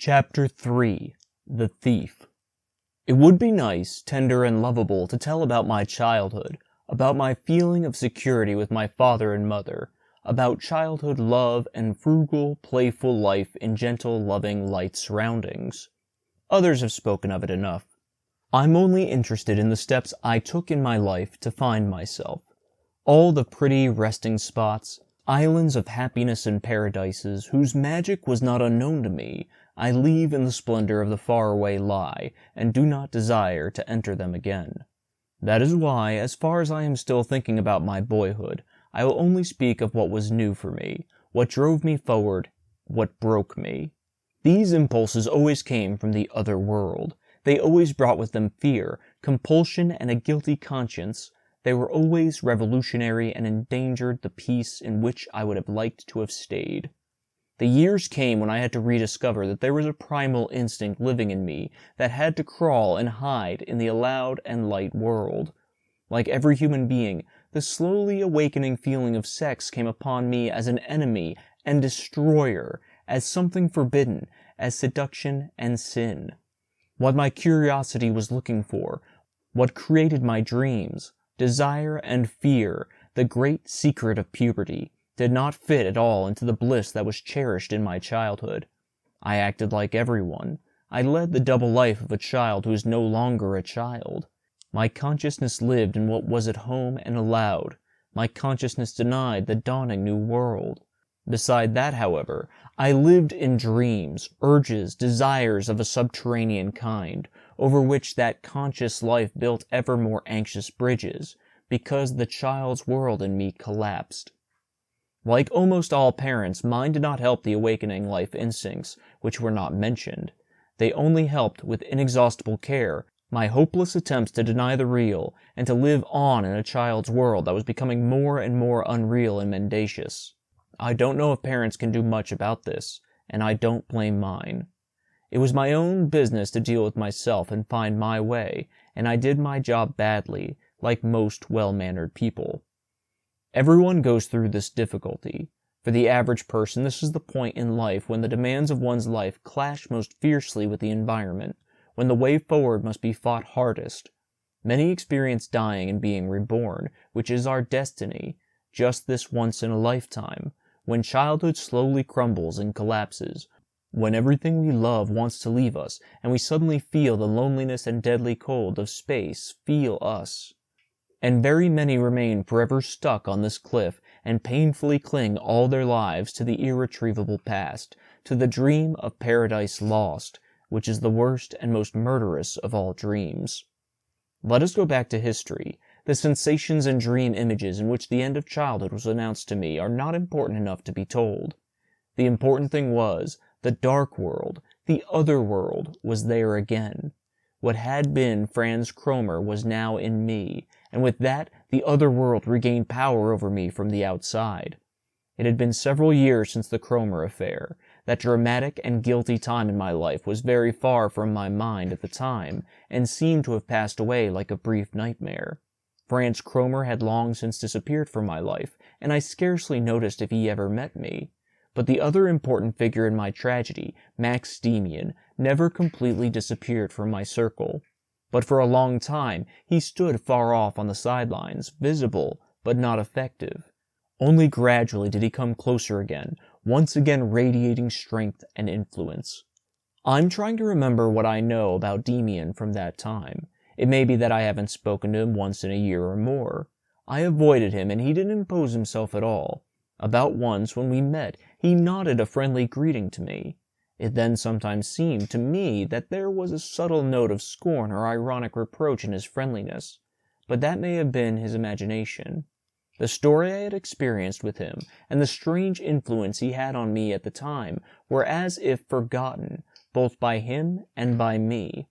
Chapter 3. The Thief. It would be nice, tender, and lovable to tell about my childhood, about my feeling of security with my father and mother, about childhood love and frugal, playful life in gentle, loving, light surroundings. Others have spoken of it enough. I'm only interested in the steps I took in my life to find myself. All the pretty resting spots, islands of happiness and paradises whose magic was not unknown to me, I leave in the splendor of the faraway lie, and do not desire to enter them again. That is why, as far as I am still thinking about my boyhood, I will only speak of what was new for me, what drove me forward, what broke me. These impulses always came from the other world. They always brought with them fear, compulsion, and a guilty conscience. They were always revolutionary and endangered the peace in which I would have liked to have stayed. The years came when I had to rediscover that there was a primal instinct living in me that had to crawl and hide in the loud and light world. Like every human being, the slowly awakening feeling of sex came upon me as an enemy and destroyer, as something forbidden, as seduction and sin. What my curiosity was looking for, what created my dreams, desire and fear, the great secret of puberty, did not fit at all into the bliss that was cherished in my childhood. I acted like everyone. I led the double life of a child who is no longer a child. My consciousness lived in what was at home and allowed. My consciousness denied the dawning new world. Beside that, however, I lived in dreams, urges, desires of a subterranean kind, over which that conscious life built ever more anxious bridges, because the child's world in me collapsed. Like almost all parents, mine did not help the awakening life instincts, which were not mentioned. They only helped, with inexhaustible care, my hopeless attempts to deny the real, and to live on in a child's world that was becoming more and more unreal and mendacious. I don't know if parents can do much about this, and I don't blame mine. It was my own business to deal with myself and find my way, and I did my job badly, like most well-mannered people. Everyone goes through this difficulty. For the average person, this is the point in life when the demands of one's life clash most fiercely with the environment, when the way forward must be fought hardest. Many experience dying and being reborn, which is our destiny, just this once in a lifetime, when childhood slowly crumbles and collapses, when everything we love wants to leave us, and we suddenly feel the loneliness and deadly cold of space feel us. And very many remain forever stuck on this cliff and painfully cling all their lives to the irretrievable past, to the dream of paradise lost, which is the worst and most murderous of all dreams. Let us go back to history. The sensations and dream images in which the end of childhood was announced to me are not important enough to be told. The important thing was, the dark world, the other world, was there again. What had been Franz Kromer was now in me, and with that, the other world regained power over me from the outside. It had been several years since the Kromer affair. That dramatic and guilty time in my life was very far from my mind at the time, and seemed to have passed away like a brief nightmare. Franz Kromer had long since disappeared from my life, and I scarcely noticed if he ever met me. But the other important figure in my tragedy, Max Demian, never completely disappeared from my circle. But for a long time, he stood far off on the sidelines, visible, but not effective. Only gradually did he come closer again, once again radiating strength and influence. I'm trying to remember what I know about Demian from that time. It may be that I haven't spoken to him once in a year or more. I avoided him, and he didn't impose himself at all. About once, when we met, he nodded a friendly greeting to me. It then sometimes seemed to me that there was a subtle note of scorn or ironic reproach in his friendliness, but that may have been his imagination. The story I had experienced with him, and the strange influence he had on me at the time, were as if forgotten, both by him and by me.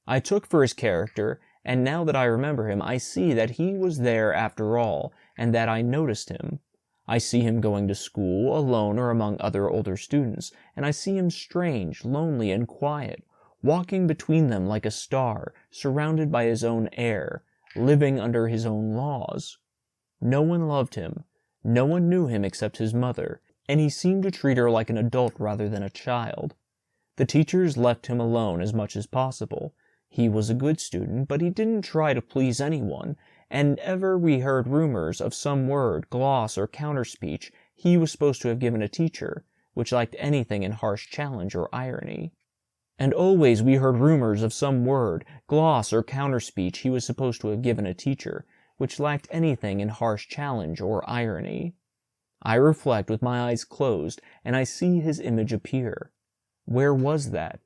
I took for his character, and now that I remember him, I see that he was there after all, and that I noticed him. I see him going to school, alone or among other older students, and I see him strange, lonely, and quiet, walking between them like a star, surrounded by his own air, living under his own laws. No one loved him, no one knew him except his mother, and he seemed to treat her like an adult rather than a child. The teachers left him alone as much as possible. He was a good student, but he didn't try to please anyone, and ever we heard rumors of some word, gloss, or counterspeech he was supposed to have given a teacher, which lacked anything in harsh challenge or irony. And always we heard rumors of some word, gloss, or counterspeech he was supposed to have given a teacher, which lacked anything in harsh challenge or irony. I reflect with my eyes closed, and I see his image appear. Where was that?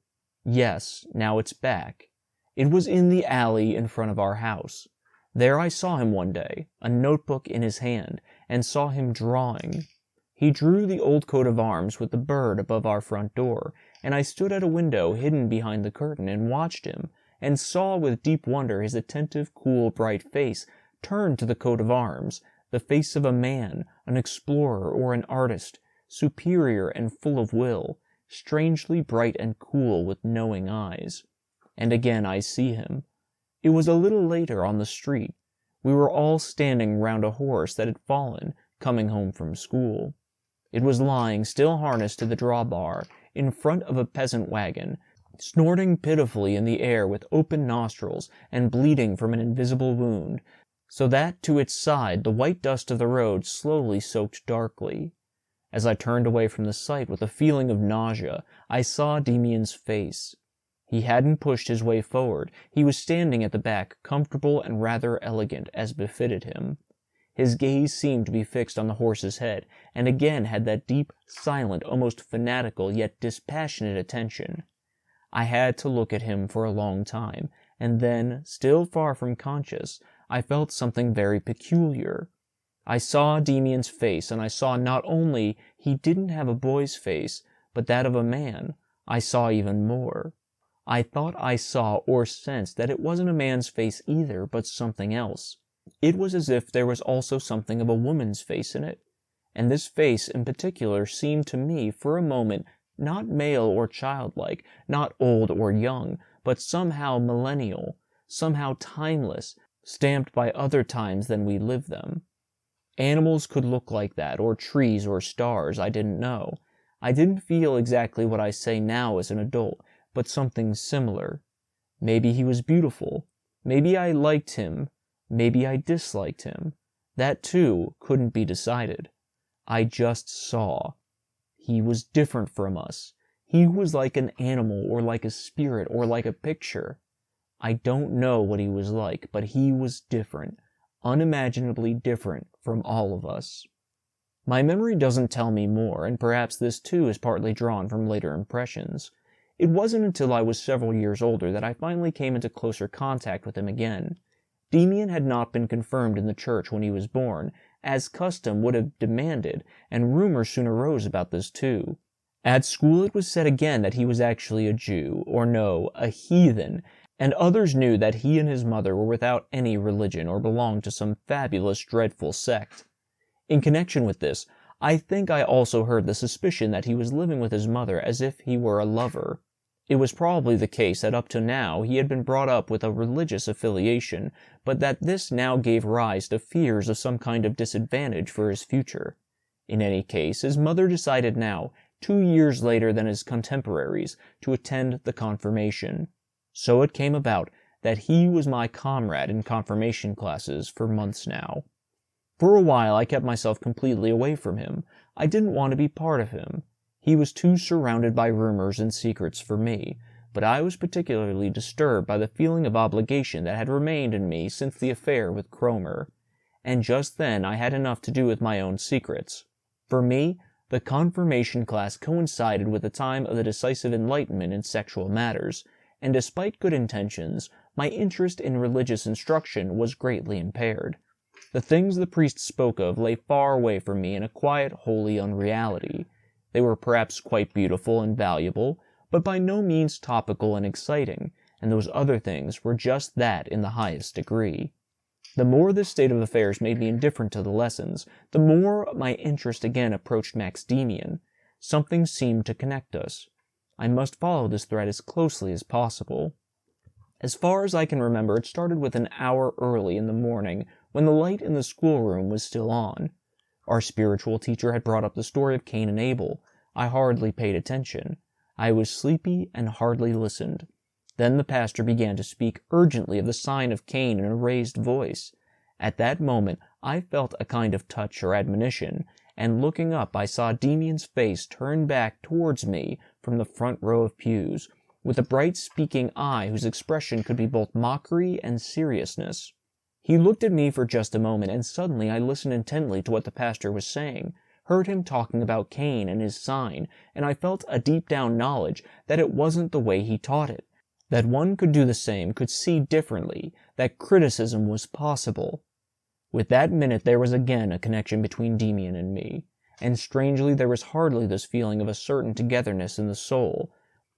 Yes, now it's back. It was in the alley in front of our house. There I saw him one day, a notebook in his hand, and saw him drawing. He drew the old coat of arms with the bird above our front door, and I stood at a window hidden behind the curtain and watched him, and saw with deep wonder his attentive, cool, bright face turned to the coat of arms, the face of a man, an explorer or an artist, superior and full of will, strangely bright and cool with knowing eyes. And again I see him. It was a little later on the street. We were all standing round a horse that had fallen, coming home from school. It was lying, still harnessed to the drawbar, in front of a peasant wagon, snorting pitifully in the air with open nostrils and bleeding from an invisible wound, so that to its side the white dust of the road slowly soaked darkly. As I turned away from the sight with a feeling of nausea, I saw Demian's face. He hadn't pushed his way forward. He was standing at the back, comfortable and rather elegant, as befitted him. His gaze seemed to be fixed on the horse's head, and again had that deep, silent, almost fanatical, yet dispassionate attention. I had to look at him for a long time, and then, still far from conscious, I felt something very peculiar. I saw Demian's face, and I saw not only he didn't have a boy's face, but that of a man. I saw even more. I thought I saw or sensed that it wasn't a man's face either, but something else. It was as if there was also something of a woman's face in it, and this face in particular seemed to me for a moment not male or childlike, not old or young, but somehow millennial, somehow timeless, stamped by other times than we live them. Animals could look like that, or trees or stars, I didn't know. I didn't feel exactly what I say now as an adult, but something similar. Maybe he was beautiful. Maybe I liked him. Maybe I disliked him. That, too, couldn't be decided. I just saw. He was different from us. He was like an animal, or like a spirit, or like a picture. I don't know what he was like, but he was different, unimaginably different from all of us. My memory doesn't tell me more, and perhaps this too is partly drawn from later impressions. It wasn't until I was several years older that I finally came into closer contact with him again. Demian had not been confirmed in the church when he was born, as custom would have demanded, and rumors soon arose about this too. At school it was said again that he was actually a Jew, or no, a heathen, and others knew that he and his mother were without any religion or belonged to some fabulous, dreadful sect. In connection with this, I think I also heard the suspicion that he was living with his mother as if he were a lover. It was probably the case that up to now he had been brought up with a religious affiliation, but that this now gave rise to fears of some kind of disadvantage for his future. In any case, his mother decided now, 2 years later than his contemporaries, to attend the confirmation. So it came about that he was my comrade in confirmation classes for months now. For a while I kept myself completely away from him. I didn't want to be part of him. He was too surrounded by rumors and secrets for me, but I was particularly disturbed by the feeling of obligation that had remained in me since the affair with Cromer. And just then I had enough to do with my own secrets. For me, the confirmation class coincided with the time of the decisive enlightenment in sexual matters, and despite good intentions, my interest in religious instruction was greatly impaired. The things the priest spoke of lay far away from me in a quiet, holy unreality. They were perhaps quite beautiful and valuable, but by no means topical and exciting, and those other things were just that in the highest degree. The more this state of affairs made me indifferent to the lessons, the more my interest again approached Max Demian. Something seemed to connect us. I must follow this thread as closely as possible. As far as I can remember, it started with an hour early in the morning, when the light in the schoolroom was still on. Our spiritual teacher had brought up the story of Cain and Abel. I hardly paid attention. I was sleepy and hardly listened. Then the pastor began to speak urgently of the sign of Cain in a raised voice. At that moment I felt a kind of touch or admonition, and looking up I saw Demian's face turned back towards me from the front row of pews, with a bright speaking eye whose expression could be both mockery and seriousness. He looked at me for just a moment, and suddenly I listened intently to what the pastor was saying, heard him talking about Cain and his sign, and I felt a deep down knowledge that it wasn't the way he taught it, that one could do the same, could see differently, that criticism was possible. With that minute there was again a connection between Demian and me, and strangely there was hardly this feeling of a certain togetherness in the soul,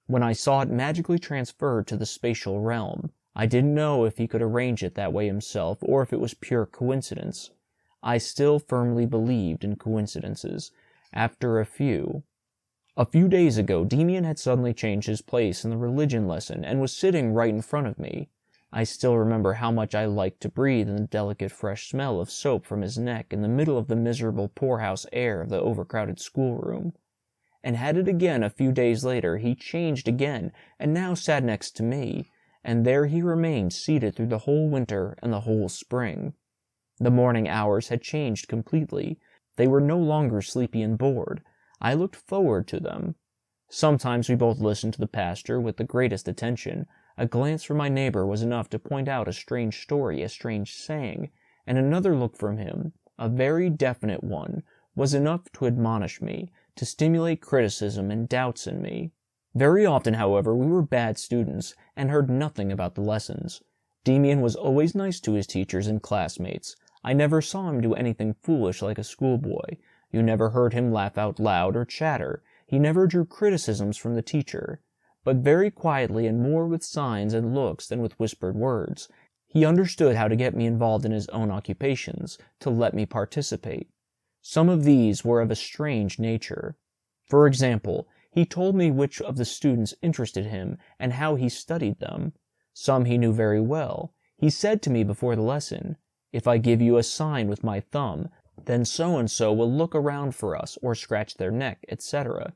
when I saw it magically transferred to the spatial realm. I didn't know if he could arrange it that way himself, or if it was pure coincidence. I still firmly believed in coincidences. After a few days ago, Demian had suddenly changed his place in the religion lesson, and was sitting right in front of me. I still remember how much I liked to breathe in the delicate fresh smell of soap from his neck in the middle of the miserable poorhouse air of the overcrowded schoolroom. And had it again a few days later, he changed again, and now sat next to me, and there he remained seated through the whole winter and the whole spring. The morning hours had changed completely. They were no longer sleepy and bored. I looked forward to them. Sometimes we both listened to the pastor with the greatest attention. A glance from my neighbor was enough to point out a strange story, a strange saying, and another look from him, a very definite one, was enough to admonish me, to stimulate criticism and doubts in me. Very often, however, we were bad students, and heard nothing about the lessons. Demian was always nice to his teachers and classmates. I never saw him do anything foolish like a schoolboy. You never heard him laugh out loud or chatter. He never drew criticisms from the teacher. But very quietly, and more with signs and looks than with whispered words, he understood how to get me involved in his own occupations, to let me participate. Some of these were of a strange nature. For example, he told me which of the students interested him, and how he studied them. Some he knew very well. He said to me before the lesson, "If I give you a sign with my thumb, then so-and-so will look around for us, or scratch their neck, etc."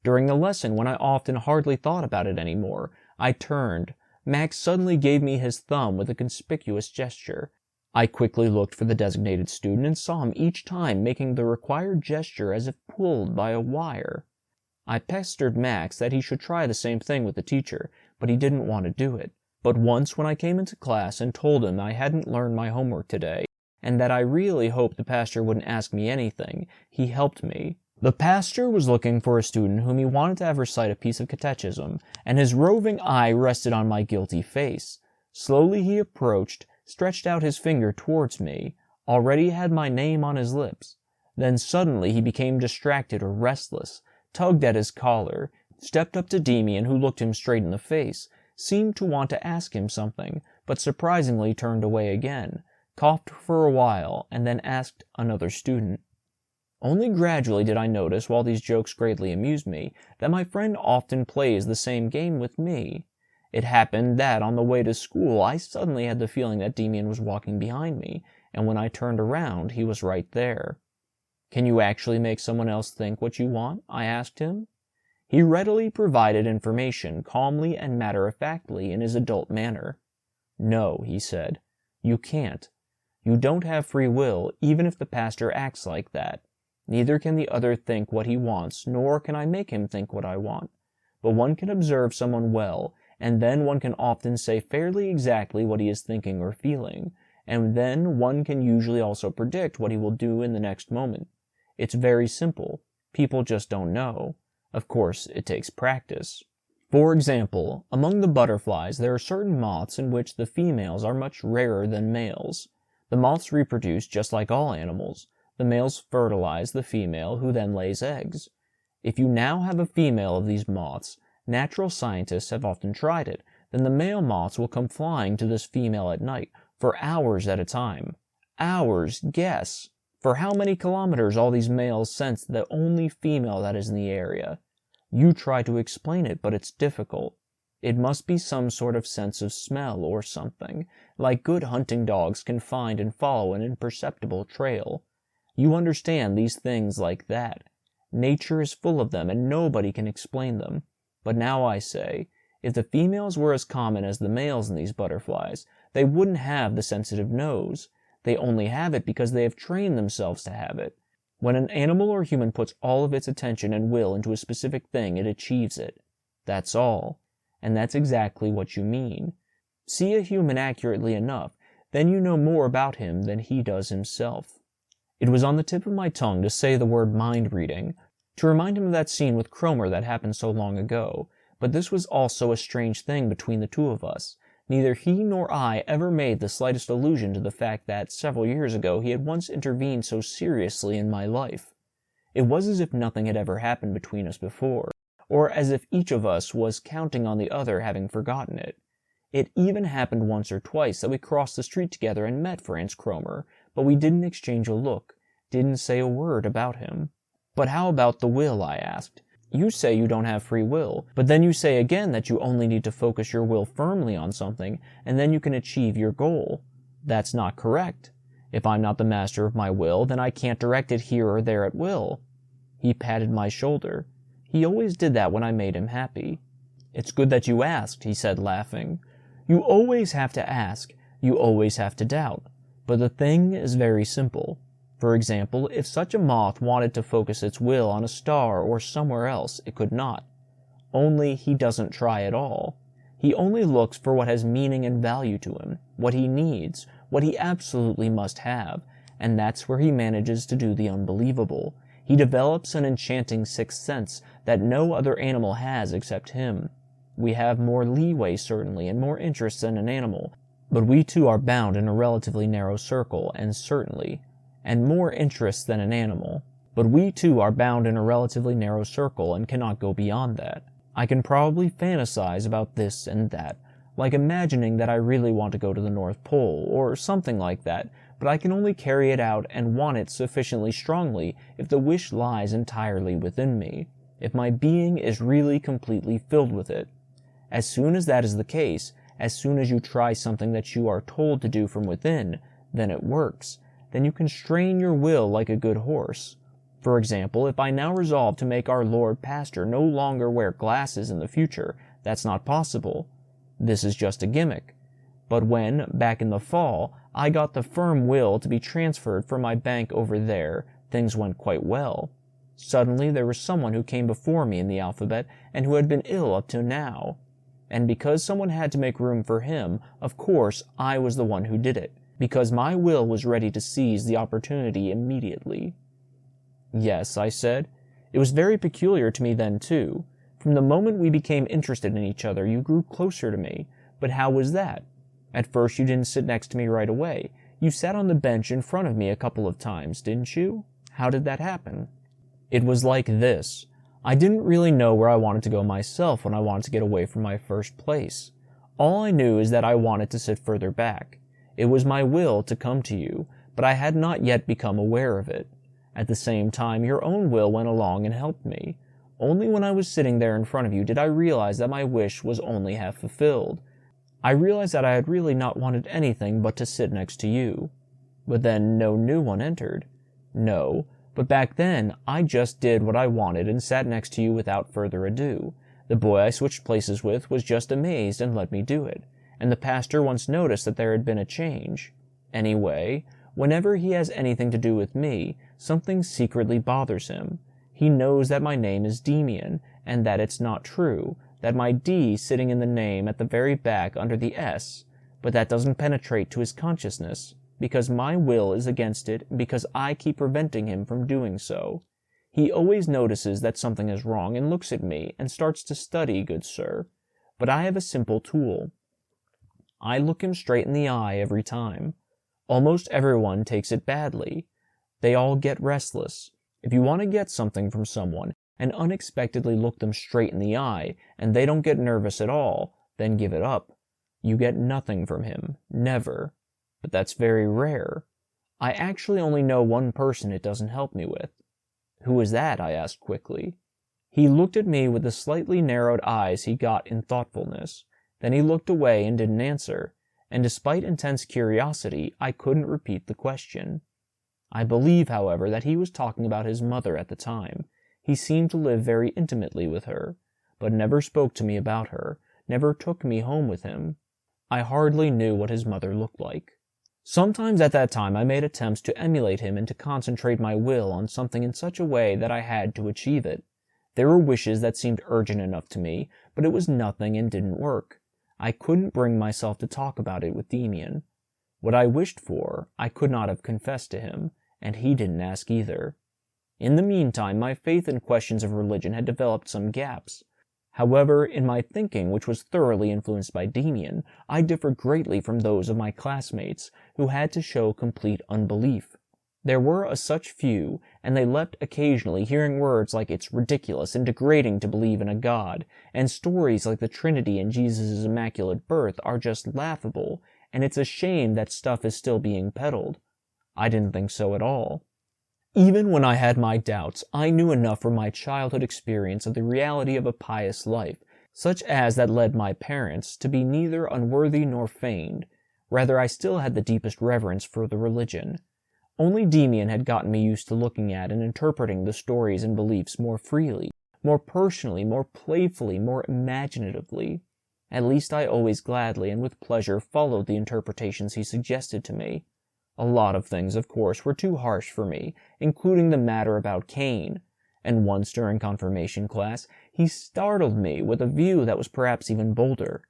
During the lesson, when I often hardly thought about it any more, I turned. Max suddenly gave me his thumb with a conspicuous gesture. I quickly looked for the designated student, and saw him each time making the required gesture as if pulled by a wire. I pestered Max that he should try the same thing with the teacher, but he didn't want to do it. But once when I came into class and told him I hadn't learned my homework today, and that I really hoped the pastor wouldn't ask me anything, he helped me. The pastor was looking for a student whom he wanted to have recite a piece of catechism, and his roving eye rested on my guilty face. Slowly he approached, stretched out his finger towards me, already had my name on his lips. Then suddenly he became distracted or restless, tugged at his collar, stepped up to Demian, who looked him straight in the face, seemed to want to ask him something, but surprisingly turned away again, coughed for a while, and then asked another student. Only gradually did I notice, while these jokes greatly amused me, that my friend often plays the same game with me. It happened that on the way to school I suddenly had the feeling that Demian was walking behind me, and when I turned around he was right there. "Can you actually make someone else think what you want?" I asked him. He readily provided information, calmly and matter-of-factly in his adult manner. "No," he said, "you can't. You don't have free will, even if the pastor acts like that. Neither can the other think what he wants, nor can I make him think what I want. But one can observe someone well, and then one can often say fairly exactly what he is thinking or feeling, and then one can usually also predict what he will do in the next moment. It's very simple. People just don't know. Of course, it takes practice. For example, among the butterflies there are certain moths in which the females are much rarer than males. The moths reproduce just like all animals. The males fertilize the female, who then lays eggs. If you now have a female of these moths, natural scientists have often tried it, then the male moths will come flying to this female at night, for hours at a time. Hours, guess! For how many kilometers all these males sense the only female that is in the area. You try to explain it, but it's difficult. It must be some sort of sense of smell or something, like good hunting dogs can find and follow an imperceptible trail. You understand these things like that. Nature is full of them, and nobody can explain them. But now I say, if the females were as common as the males in these butterflies, they wouldn't have the sensitive nose. They only have it because they have trained themselves to have it. When an animal or human puts all of its attention and will into a specific thing, it achieves it. That's all. And that's exactly what you mean. See a human accurately enough, then you know more about him than he does himself. It was on the tip of my tongue to say the word mind reading, to remind him of that scene with Cromer that happened so long ago, but this was also a strange thing between the two of us. Neither he nor I ever made the slightest allusion to the fact that, several years ago, he had once intervened so seriously in my life. It was as if nothing had ever happened between us before, or as if each of us was counting on the other having forgotten it. It even happened once or twice that we crossed the street together and met Franz Cromer, but we didn't exchange a look, didn't say a word about him. But how about the will, I asked. You say you don't have free will, but then you say again that you only need to focus your will firmly on something, and then you can achieve your goal. That's not correct. If I'm not the master of my will, then I can't direct it here or there at will. He patted my shoulder. He always did that when I made him happy. It's good that you asked, he said, laughing. You always have to ask. You always have to doubt. But the thing is very simple. For example, if such a moth wanted to focus its will on a star or somewhere else, it could not. Only he doesn't try at all. He only looks for what has meaning and value to him, what he needs, what he absolutely must have, and that's where he manages to do the unbelievable. He develops an enchanting sixth sense that no other animal has except him. We have more leeway, certainly, and more interest than an animal, but we too are bound in a relatively narrow circle, and more interest than an animal. But we too are bound in a relatively narrow circle and cannot go beyond that. I can probably fantasize about this and that, like imagining that I really want to go to the North Pole, or something like that, but I can only carry it out and want it sufficiently strongly if the wish lies entirely within me, if my being is really completely filled with it. As soon as that is the case, as soon as you try something that you are told to do from within, then it works. Then you can strain your will like a good horse. For example, if I now resolve to make our Lord Pastor no longer wear glasses in the future, that's not possible. This is just a gimmick. But when, back in the fall, I got the firm will to be transferred from my bank over there, things went quite well. Suddenly there was someone who came before me in the alphabet and who had been ill up to now. And because someone had to make room for him, of course I was the one who did it, because my will was ready to seize the opportunity immediately. Yes, I said. It was very peculiar to me then, too. From the moment we became interested in each other, you grew closer to me. But how was that? At first you didn't sit next to me right away. You sat on the bench in front of me a couple of times, didn't you? How did that happen? It was like this. I didn't really know where I wanted to go myself when I wanted to get away from my first place. All I knew is that I wanted to sit further back. It was my will to come to you, but I had not yet become aware of it. At the same time, your own will went along and helped me. Only when I was sitting there in front of you did I realize that my wish was only half fulfilled. I realized that I had really not wanted anything but to sit next to you. But then no new one entered. No, but back then I just did what I wanted and sat next to you without further ado. The boy I switched places with was just amazed and let me do it. And the pastor once noticed that there had been a change. Anyway, whenever he has anything to do with me, something secretly bothers him. He knows that my name is Demian, and that it's not true, that my D sitting in the name at the very back under the S, but that doesn't penetrate to his consciousness, because my will is against it, because I keep preventing him from doing so. He always notices that something is wrong and looks at me and starts to study, good sir. But I have a simple tool. I look him straight in the eye every time. Almost everyone takes it badly. They all get restless. If you want to get something from someone and unexpectedly look them straight in the eye and they don't get nervous at all, then give it up. You get nothing from him. Never. But that's very rare. I actually only know one person it doesn't help me with. Who is that? I asked quickly. He looked at me with the slightly narrowed eyes he got in thoughtfulness. Then he looked away and didn't answer, and despite intense curiosity, I couldn't repeat the question. I believe, however, that he was talking about his mother at the time. He seemed to live very intimately with her. but never spoke to me about her, never took me home with him. I hardly knew what his mother looked like. Sometimes at that time I made attempts to emulate him and to concentrate my will on something in such a way that I had to achieve it. There were wishes that seemed urgent enough to me, but it was nothing and didn't work. I couldn't bring myself to talk about it with Demian. What I wished for, I could not have confessed to him, and he didn't ask either. In the meantime, my faith in questions of religion had developed some gaps. However, in my thinking, which was thoroughly influenced by Demian, I differed greatly from those of my classmates, who had to show complete unbelief. There were such few, and they left occasionally hearing words like "it's ridiculous and degrading to believe in a God," and stories like the Trinity and Jesus' immaculate birth are just laughable, and it's a shame that stuff is still being peddled. I didn't think so at all. Even when I had my doubts, I knew enough from my childhood experience of the reality of a pious life, such as that led my parents, to be neither unworthy nor feigned. Rather, I still had the deepest reverence for the religion. Only Demian had gotten me used to looking at and interpreting the stories and beliefs more freely, more personally, more playfully, more imaginatively. At least I always gladly and with pleasure followed the interpretations he suggested to me. A lot of things, of course, were too harsh for me, including the matter about Cain, and once during confirmation class, he startled me with a view that was perhaps even bolder.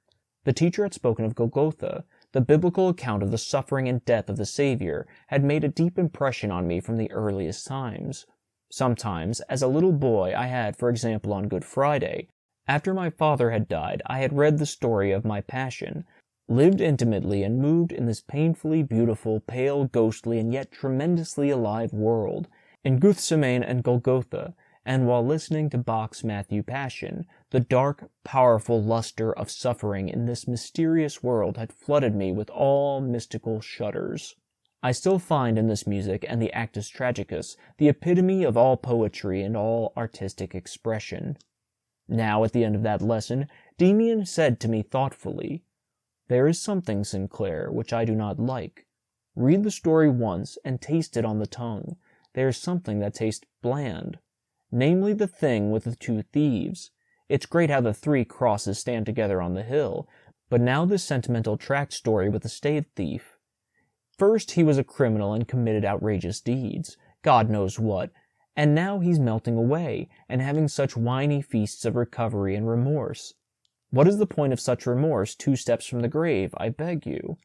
The teacher had spoken of Golgotha. The biblical account of the suffering and death of the Savior had made a deep impression on me from the earliest times. Sometimes, as a little boy, I had, for example, on Good Friday, after my father had died, I had read the story of my Passion, lived intimately and moved in this painfully beautiful, pale, ghostly, and yet tremendously alive world, in Gethsemane and Golgotha, and while listening to Bach's Matthew Passion, the dark, powerful luster of suffering in this mysterious world had flooded me with all mystical shudders. I still find in this music and the Actus Tragicus the epitome of all poetry and all artistic expression. Now, at the end of that lesson, Demian said to me thoughtfully, "There is something, Sinclair, which I do not like. Read the story once and taste it on the tongue. There is something that tastes bland. Namely the thing with the two thieves. It's great how the three crosses stand together on the hill, but now this sentimental tract story with the stave thief. First he was a criminal and committed outrageous deeds, God knows what, and now he's melting away, and having such whiny feasts of recovery and remorse. What is the point of such remorse 2 steps from the grave, I beg you?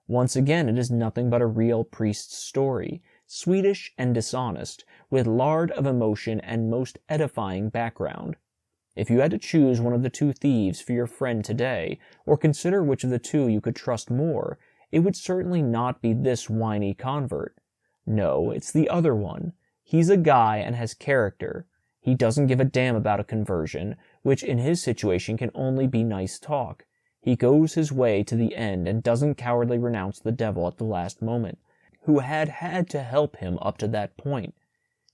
Once again it is nothing but a real priest's story, Swedish and dishonest, with lard of emotion and most edifying background. If you had to choose one of the 2 thieves for your friend today, or consider which of the 2 you could trust more, it would certainly not be this whiny convert. No, it's the other one. He's a guy and has character. He doesn't give a damn about a conversion, which in his situation can only be nice talk. He goes his way to the end and doesn't cowardly renounce the devil at the last moment, who had to help him up to that point.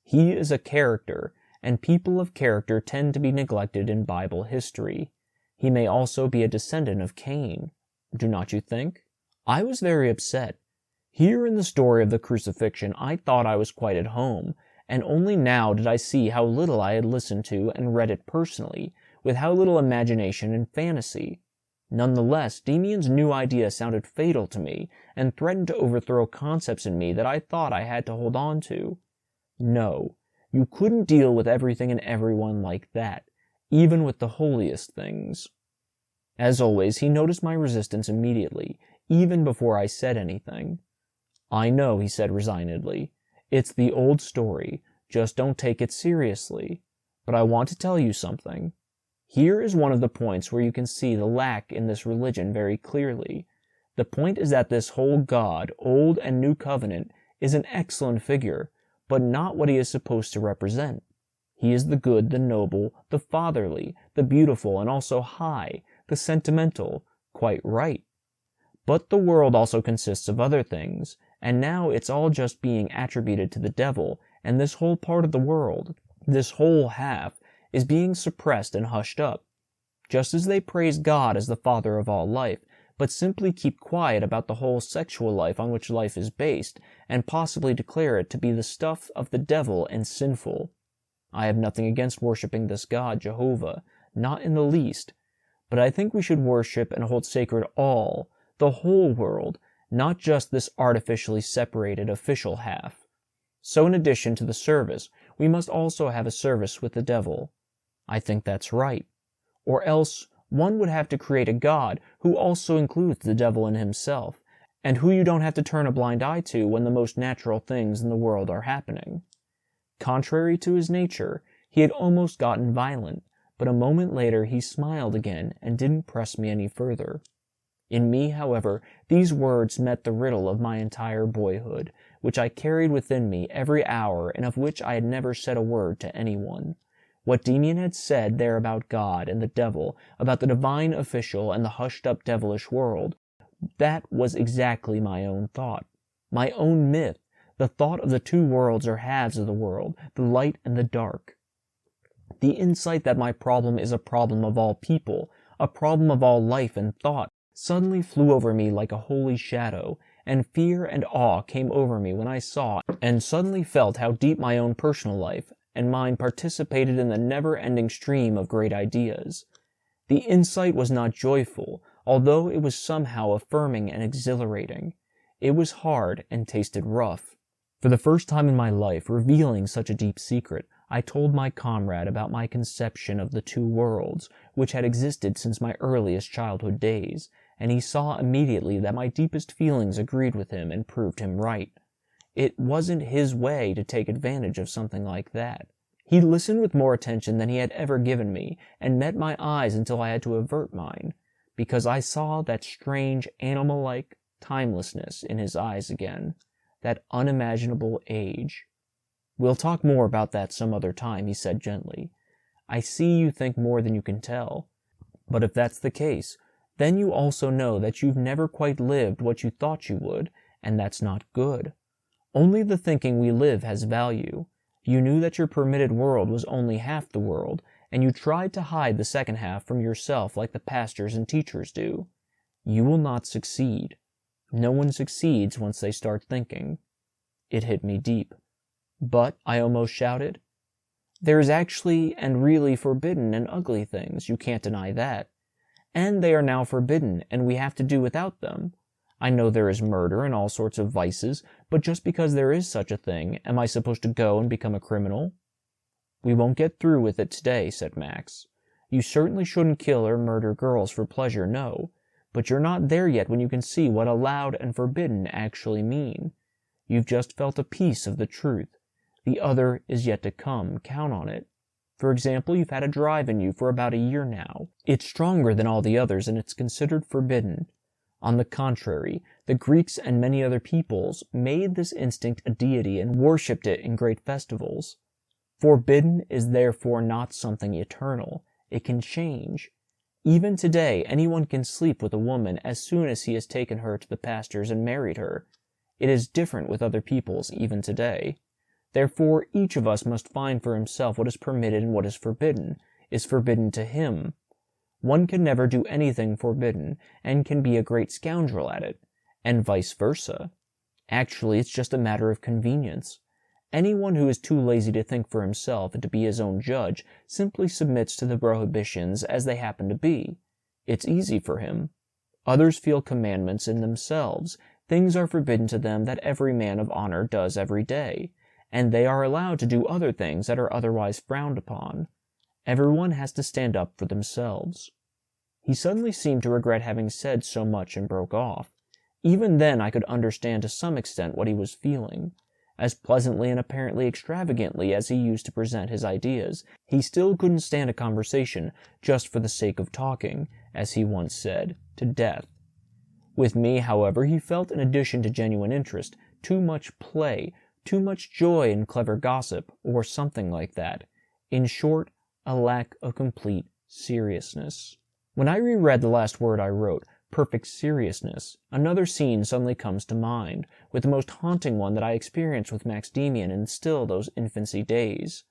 He is a character, and people of character tend to be neglected in Bible history. He may also be a descendant of Cain. Do not you think? I was very upset. Here in the story of the crucifixion I thought I was quite at home, and only now did I see how little I had listened to and read it personally, with how little imagination and fantasy. None the less, Demian's new idea sounded fatal to me, and threatened to overthrow concepts in me that I thought I had to hold on to. No, you couldn't deal with everything and everyone like that, even with the holiest things. As always, he noticed my resistance immediately, even before I said anything. "I know," he said resignedly. "It's the old story. Just don't take it seriously. But I want to tell you something. Here is one of the points where you can see the lack in this religion very clearly. The point is that this whole God, Old and New Covenant, is an excellent figure, but not what he is supposed to represent. He is the good, the noble, the fatherly, the beautiful, and also high, the sentimental, quite right. But the world also consists of other things, and now it's all just being attributed to the devil, and this whole part of the world, this whole half, is being suppressed and hushed up. Just as they praise God as the father of all life, but simply keep quiet about the whole sexual life on which life is based, and possibly declare it to be the stuff of the devil and sinful. I have nothing against worshipping this God, Jehovah, not in the least, but I think we should worship and hold sacred all, the whole world, not just this artificially separated official half. So in addition to the service, we must also have a service with the devil. I think that's right. Or else, one would have to create a God who also includes the devil in himself, and who you don't have to turn a blind eye to when the most natural things in the world are happening. Contrary to his nature, he had almost gotten violent, but a moment later he smiled again and didn't press me any further. In me, however, these words met the riddle of my entire boyhood, which I carried within me every hour and of which I had never said a word to anyone. What Demian had said there about God and the devil, about the divine official and the hushed-up devilish world, that was exactly my own thought, my own myth, the thought of the two worlds or halves of the world, the light and the dark. The insight that my problem is a problem of all people, a problem of all life and thought, suddenly flew over me like a holy shadow, and fear and awe came over me when I saw and suddenly felt how deep my own personal life and mine participated in the never-ending stream of great ideas. The insight was not joyful, although it was somehow affirming and exhilarating. It was hard and tasted rough. For the first time in my life, revealing such a deep secret, I told my comrade about my conception of the two worlds, which had existed since my earliest childhood days, and he saw immediately that my deepest feelings agreed with him and proved him right. It wasn't his way to take advantage of something like that. He listened with more attention than he had ever given me, and met my eyes until I had to avert mine, because I saw that strange, animal-like timelessness in his eyes again, that unimaginable age. "We'll talk more about that some other time," he said gently. "I see you think more than you can tell. But if that's the case, then you also know that you've never quite lived what you thought you would, and that's not good. Only the thinking we live has value. You knew that your permitted world was only half the world, and you tried to hide the second half from yourself like the pastors and teachers do. You will not succeed. No one succeeds once they start thinking." It hit me deep. "But," I almost shouted, "there's actually and really forbidden and ugly things, you can't deny that. And they are now forbidden, and we have to do without them. I know there is murder and all sorts of vices, but just because there is such a thing, am I supposed to go and become a criminal?" "We won't get through with it today," said Max. "You certainly shouldn't kill or murder girls for pleasure, no. But you're not there yet when you can see what allowed and forbidden actually mean. You've just felt a piece of the truth. The other is yet to come, count on it. For example, you've had a drive in you for about a year now. It's stronger than all the others, and it's considered forbidden. On the contrary, the Greeks and many other peoples made this instinct a deity and worshipped it in great festivals. Forbidden is therefore not something eternal. It can change. Even today, anyone can sleep with a woman as soon as he has taken her to the pastures and married her. It is different with other peoples even today. Therefore, each of us must find for himself what is permitted and what is forbidden to him. One can never do anything forbidden, and can be a great scoundrel at it, and vice versa. Actually, it's just a matter of convenience. Anyone who is too lazy to think for himself and to be his own judge simply submits to the prohibitions as they happen to be. It's easy for him. Others feel commandments in themselves. Things are forbidden to them that every man of honor does every day, and they are allowed to do other things that are otherwise frowned upon. Everyone has to stand up for themselves." He suddenly seemed to regret having said so much and broke off. Even then I could understand to some extent what he was feeling. As pleasantly and apparently extravagantly as he used to present his ideas, he still couldn't stand a conversation just for the sake of talking, as he once said, to death. With me, however, he felt, in addition to genuine interest, too much play, too much joy in clever gossip, or something like that. In short, a lack of complete seriousness. When I reread the last word I wrote, perfect seriousness, another scene suddenly comes to mind, with the most haunting one that I experienced with Max Demian in still those infancy days.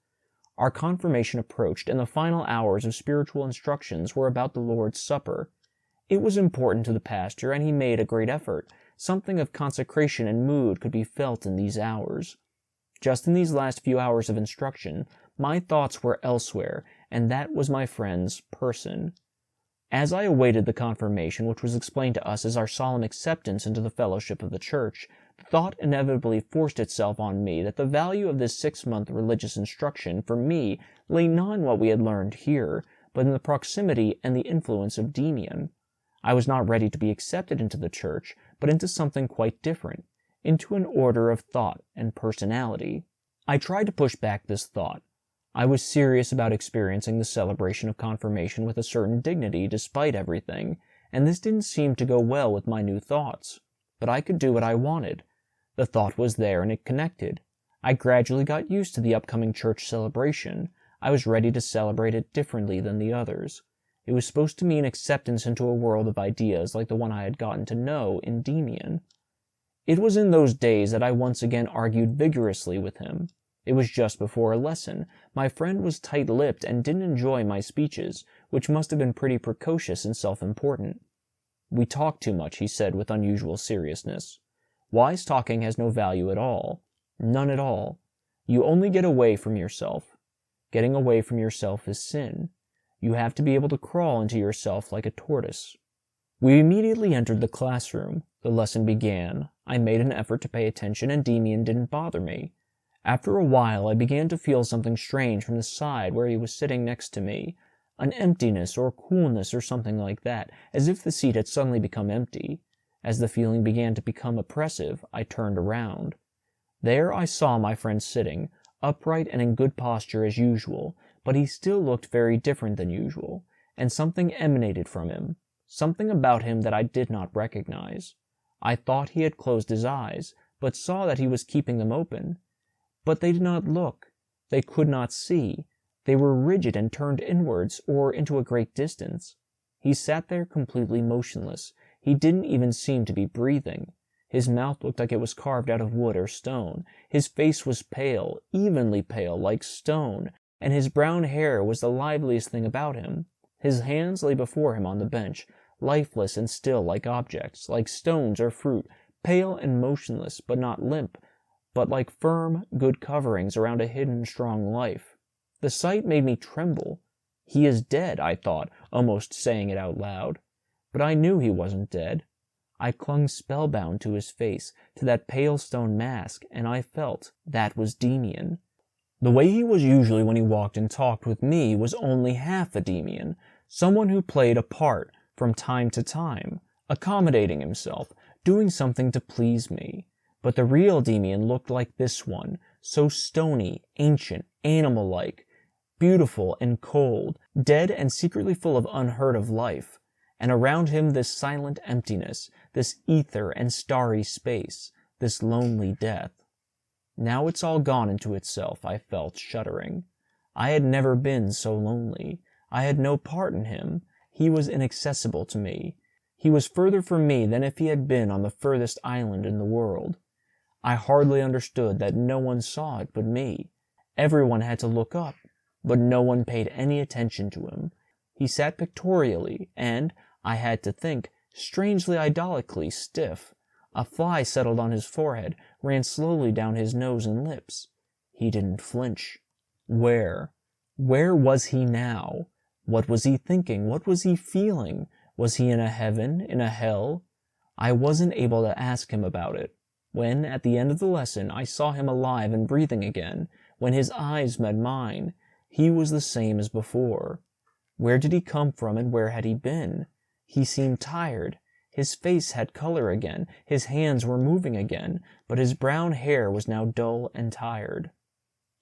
Our confirmation approached, and the final hours of spiritual instructions were about the Lord's Supper. It was important to the pastor, and he made a great effort. Something of consecration and mood could be felt in these hours. Just in these last few hours of instruction, My thoughts were elsewhere, and that was my friend's person. As I awaited the confirmation, which was explained to us as our solemn acceptance into the fellowship of the church, the thought inevitably forced itself on me that the value of this 6-month religious instruction for me lay not in what we had learned here, but in the proximity and the influence of Demian. I was not ready to be accepted into the church, but into something quite different, into an order of thought and personality. I tried to push back this thought. I was serious about experiencing the celebration of confirmation with a certain dignity despite everything, and this didn't seem to go well with my new thoughts. But I could do what I wanted. The thought was there and it connected. I gradually got used to the upcoming church celebration. I was ready to celebrate it differently than the others. It was supposed to mean acceptance into a world of ideas like the one I had gotten to know in Demian. It was in those days that I once again argued vigorously with him. It was just before a lesson. My friend was tight-lipped and didn't enjoy my speeches, which must have been pretty precocious and self-important. "We talk too much," he said with unusual seriousness. "Wise talking has no value at all. None at all. You only get away from yourself. Getting away from yourself is sin. You have to be able to crawl into yourself like a tortoise." We immediately entered the classroom. The lesson began. I made an effort to pay attention, and Demian didn't bother me. After a while, I began to feel something strange from the side where he was sitting next to me, an emptiness or coolness or something like that, as if the seat had suddenly become empty. As the feeling began to become oppressive, I turned around. There I saw my friend sitting, upright and in good posture as usual, but he still looked very different than usual, and something emanated from him, something about him that I did not recognize. I thought he had closed his eyes, but saw that he was keeping them open. But they did not look. They could not see. They were rigid and turned inwards or into a great distance. He sat there completely motionless. He didn't even seem to be breathing. His mouth looked like it was carved out of wood or stone. His face was pale, evenly pale, like stone, and his brown hair was the liveliest thing about him. His hands lay before him on the bench, lifeless and still like objects, like stones or fruit, pale and motionless, but not limp, but like firm, good coverings around a hidden, strong life. The sight made me tremble. "He is dead," I thought, almost saying it out loud. But I knew he wasn't dead. I clung spellbound to his face, to that pale stone mask, and I felt that was Demian. The way he was usually when he walked and talked with me was only half a Demian, someone who played a part from time to time, accommodating himself, doing something to please me. But the real Demian looked like this one, so stony, ancient, animal-like, beautiful and cold, dead and secretly full of unheard-of life, and around him this silent emptiness, this ether and starry space, this lonely death. Now it's all gone into itself, I felt, shuddering. I had never been so lonely. I had no part in him. He was inaccessible to me. He was further from me than if he had been on the furthest island in the world. I hardly understood that no one saw it but me. Everyone had to look up, but no one paid any attention to him. He sat pictorially, and, I had to think, strangely idolically stiff. A fly settled on his forehead, ran slowly down his nose and lips. He didn't flinch. Where was he now? What was he thinking? What was he feeling? Was he in a heaven? In a hell? I wasn't able to ask him about it. When, at the end of the lesson, I saw him alive and breathing again, when his eyes met mine, he was the same as before. Where did he come from and where had he been? He seemed tired. His face had color again, his hands were moving again, but his brown hair was now dull and tired.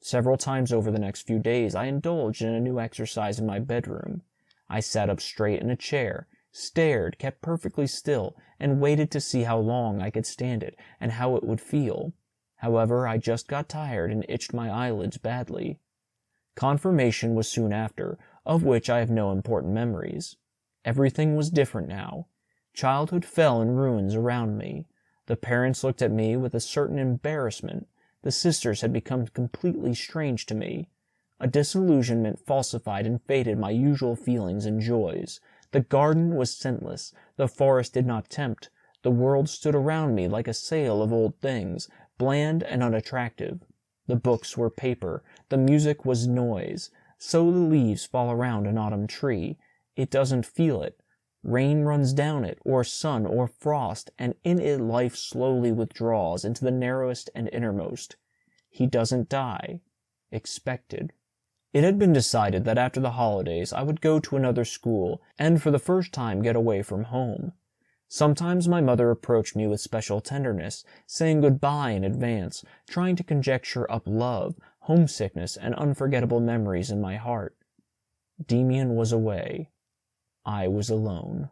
Several times over the next few days I indulged in a new exercise in my bedroom. I sat up straight in a chair, stared, kept perfectly still, and waited to see how long I could stand it, and how it would feel. However, I just got tired and itched my eyelids badly. Confirmation was soon after, of which I have no important memories. Everything was different now. Childhood fell in ruins around me. The parents looked at me with a certain embarrassment. The sisters had become completely strange to me. A disillusionment falsified and faded my usual feelings and joys. The garden was scentless. The forest did not tempt. The world stood around me like a sail of old things, bland and unattractive. The books were paper, the music was noise. So the leaves fall around an autumn tree. It doesn't feel it. Rain runs down it, or sun, or frost, and in it life slowly withdraws into the narrowest and innermost. He doesn't die. Expected. It had been decided that after the holidays I would go to another school, and for the first time get away from home. Sometimes my mother approached me with special tenderness, saying goodbye in advance, trying to conjecture up love, homesickness, and unforgettable memories in my heart. Demian was away. I was alone.